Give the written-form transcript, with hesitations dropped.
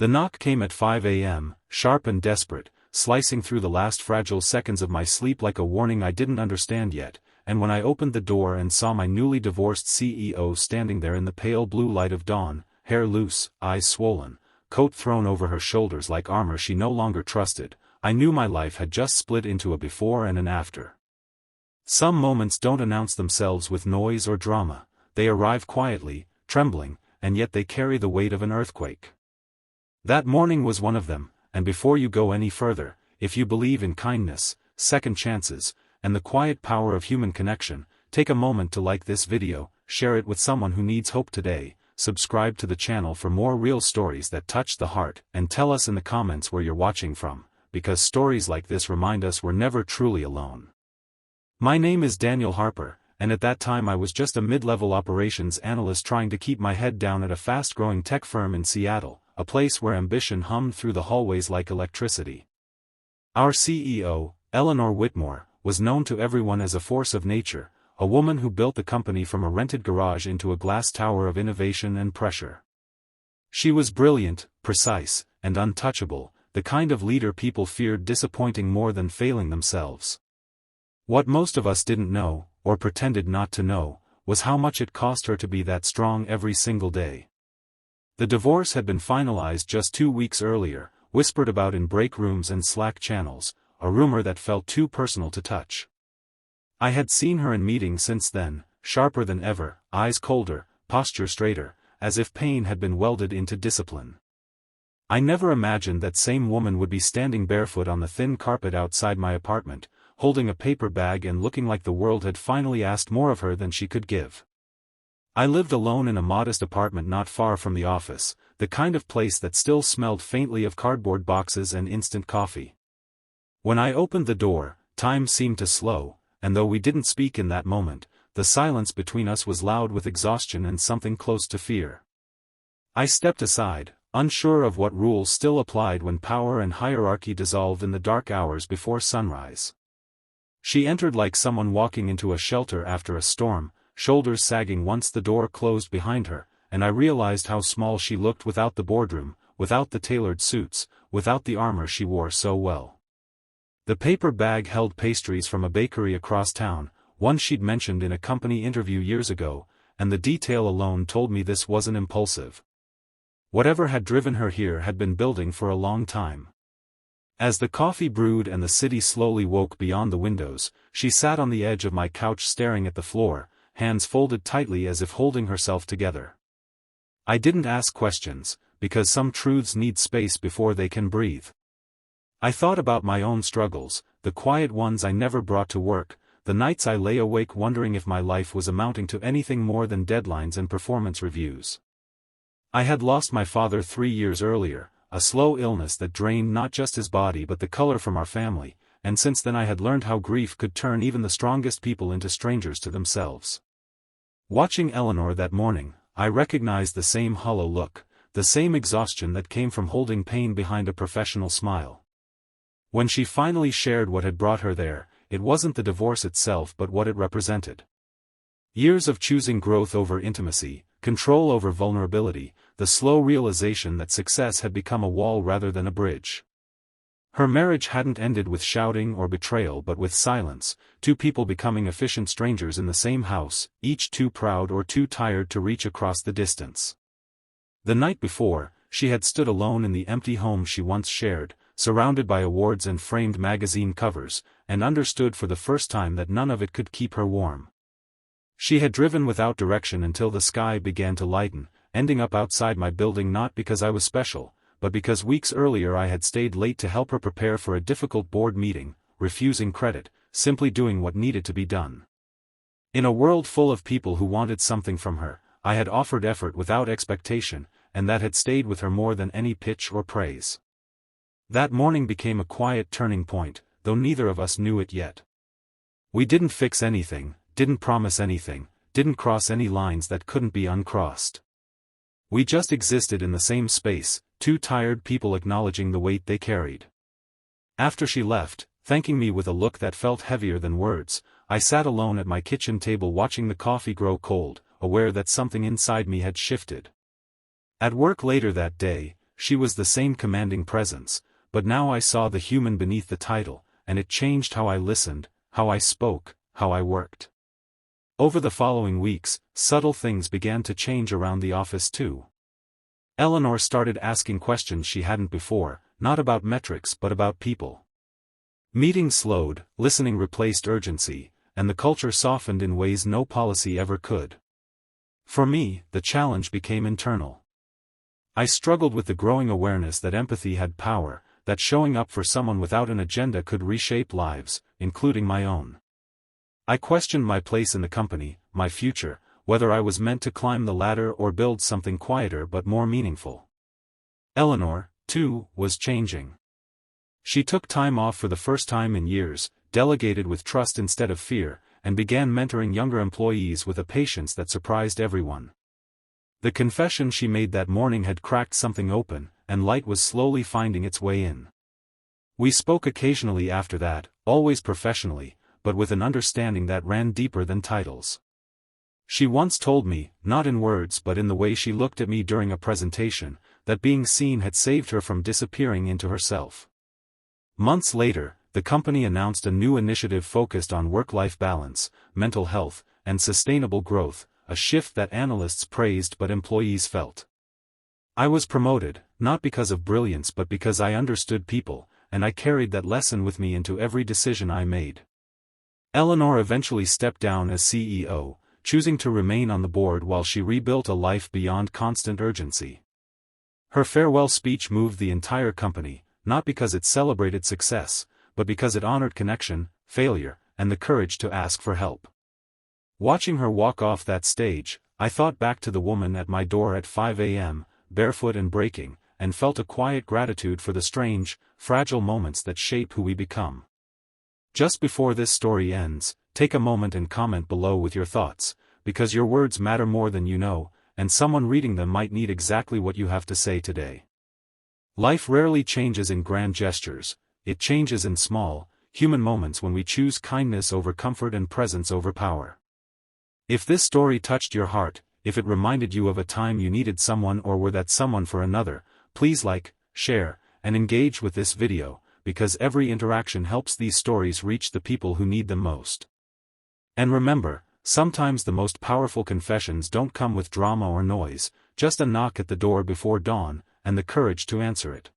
The knock came at 5 a.m., sharp and desperate, slicing through the last fragile seconds of my sleep like a warning I didn't understand yet, and when I opened the door and saw my newly divorced CEO standing there in the pale blue light of dawn, hair loose, eyes swollen, coat thrown over her shoulders like armor she no longer trusted, I knew my life had just split into a before and an after. Some moments don't announce themselves with noise or drama, they arrive quietly, trembling, and yet they carry the weight of an earthquake. That morning was one of them, and before you go any further, if you believe in kindness, second chances, and the quiet power of human connection, take a moment to like this video, share it with someone who needs hope today, subscribe to the channel for more real stories that touch the heart, and tell us in the comments where you're watching from, because stories like this remind us we're never truly alone. My name is Daniel Harper, and at that time I was just a mid-level operations analyst trying to keep my head down at a fast-growing tech firm in Seattle, a place where ambition hummed through the hallways like electricity. Our CEO, Eleanor Whitmore, was known to everyone as a force of nature, a woman who built the company from a rented garage into a glass tower of innovation and pressure. She was brilliant, precise, and untouchable, the kind of leader people feared disappointing more than failing themselves. What most of us didn't know, or pretended not to know, was how much it cost her to be that strong every single day. The divorce had been finalized just 2 weeks earlier, whispered about in break rooms and Slack channels, a rumor that felt too personal to touch. I had seen her in meetings since then, sharper than ever, eyes colder, posture straighter, as if pain had been welded into discipline. I never imagined that same woman would be standing barefoot on the thin carpet outside my apartment, holding a paper bag and looking like the world had finally asked more of her than she could give. I lived alone in a modest apartment not far from the office, the kind of place that still smelled faintly of cardboard boxes and instant coffee. When I opened the door, time seemed to slow, and though we didn't speak in that moment, the silence between us was loud with exhaustion and something close to fear. I stepped aside, unsure of what rules still applied when power and hierarchy dissolved in the dark hours before sunrise. She entered like someone walking into a shelter after a storm, shoulders sagging once the door closed behind her, and I realized how small she looked without the boardroom, without the tailored suits, without the armor she wore so well. The paper bag held pastries from a bakery across town, one she'd mentioned in a company interview years ago, and the detail alone told me this wasn't impulsive. Whatever had driven her here had been building for a long time. As the coffee brewed and the city slowly woke beyond the windows, she sat on the edge of my couch staring at the floor, hands folded tightly as if holding herself together. I didn't ask questions, because some truths need space before they can breathe. I thought about my own struggles, the quiet ones I never brought to work, the nights I lay awake wondering if my life was amounting to anything more than deadlines and performance reviews. I had lost my father 3 years earlier, a slow illness that drained not just his body but the color from our family, and since then I had learned how grief could turn even the strongest people into strangers to themselves. Watching Eleanor that morning, I recognized the same hollow look, the same exhaustion that came from holding pain behind a professional smile. When she finally shared what had brought her there, it wasn't the divorce itself but what it represented. Years of choosing growth over intimacy, control over vulnerability, the slow realization that success had become a wall rather than a bridge. Her marriage hadn't ended with shouting or betrayal but with silence, two people becoming efficient strangers in the same house, each too proud or too tired to reach across the distance. The night before, she had stood alone in the empty home she once shared, surrounded by awards and framed magazine covers, and understood for the first time that none of it could keep her warm. She had driven without direction until the sky began to lighten, ending up outside my building not because I was special, but because weeks earlier I had stayed late to help her prepare for a difficult board meeting, refusing credit, simply doing what needed to be done. In a world full of people who wanted something from her, I had offered effort without expectation, and that had stayed with her more than any pitch or praise. That morning became a quiet turning point, though neither of us knew it yet. We didn't fix anything, didn't promise anything, didn't cross any lines that couldn't be uncrossed. We just existed in the same space, two tired people acknowledging the weight they carried. After she left, thanking me with a look that felt heavier than words, I sat alone at my kitchen table watching the coffee grow cold, aware that something inside me had shifted. At work later that day, she was the same commanding presence, but now I saw the human beneath the title, and it changed how I listened, how I spoke, how I worked. Over the following weeks, subtle things began to change around the office too. Eleanor started asking questions she hadn't before, not about metrics but about people. Meetings slowed, listening replaced urgency, and the culture softened in ways no policy ever could. For me, the challenge became internal. I struggled with the growing awareness that empathy had power, that showing up for someone without an agenda could reshape lives, including my own. I questioned my place in the company, my future, whether I was meant to climb the ladder or build something quieter but more meaningful. Eleanor, too, was changing. She took time off for the first time in years, delegated with trust instead of fear, and began mentoring younger employees with a patience that surprised everyone. The confession she made that morning had cracked something open, and light was slowly finding its way in. We spoke occasionally after that, always professionally, but with an understanding that ran deeper than titles. She once told me, not in words but in the way she looked at me during a presentation, that being seen had saved her from disappearing into herself. Months later, the company announced a new initiative focused on work-life balance, mental health, and sustainable growth, a shift that analysts praised but employees felt. I was promoted, not because of brilliance but because I understood people, and I carried that lesson with me into every decision I made. Eleanor eventually stepped down as CEO, choosing to remain on the board while she rebuilt a life beyond constant urgency. Her farewell speech moved the entire company, not because it celebrated success, but because it honored connection, failure, and the courage to ask for help. Watching her walk off that stage, I thought back to the woman at my door at 5 a.m., barefoot and breaking, and felt a quiet gratitude for the strange, fragile moments that shape who we become. Just before this story ends, take a moment and comment below with your thoughts, because your words matter more than you know, and someone reading them might need exactly what you have to say today. Life rarely changes in grand gestures, it changes in small, human moments when we choose kindness over comfort and presence over power. If this story touched your heart, if it reminded you of a time you needed someone or were that someone for another, please like, share, and engage with this video, because every interaction helps these stories reach the people who need them most. And remember, sometimes the most powerful confessions don't come with drama or noise, just a knock at the door before dawn, and the courage to answer it.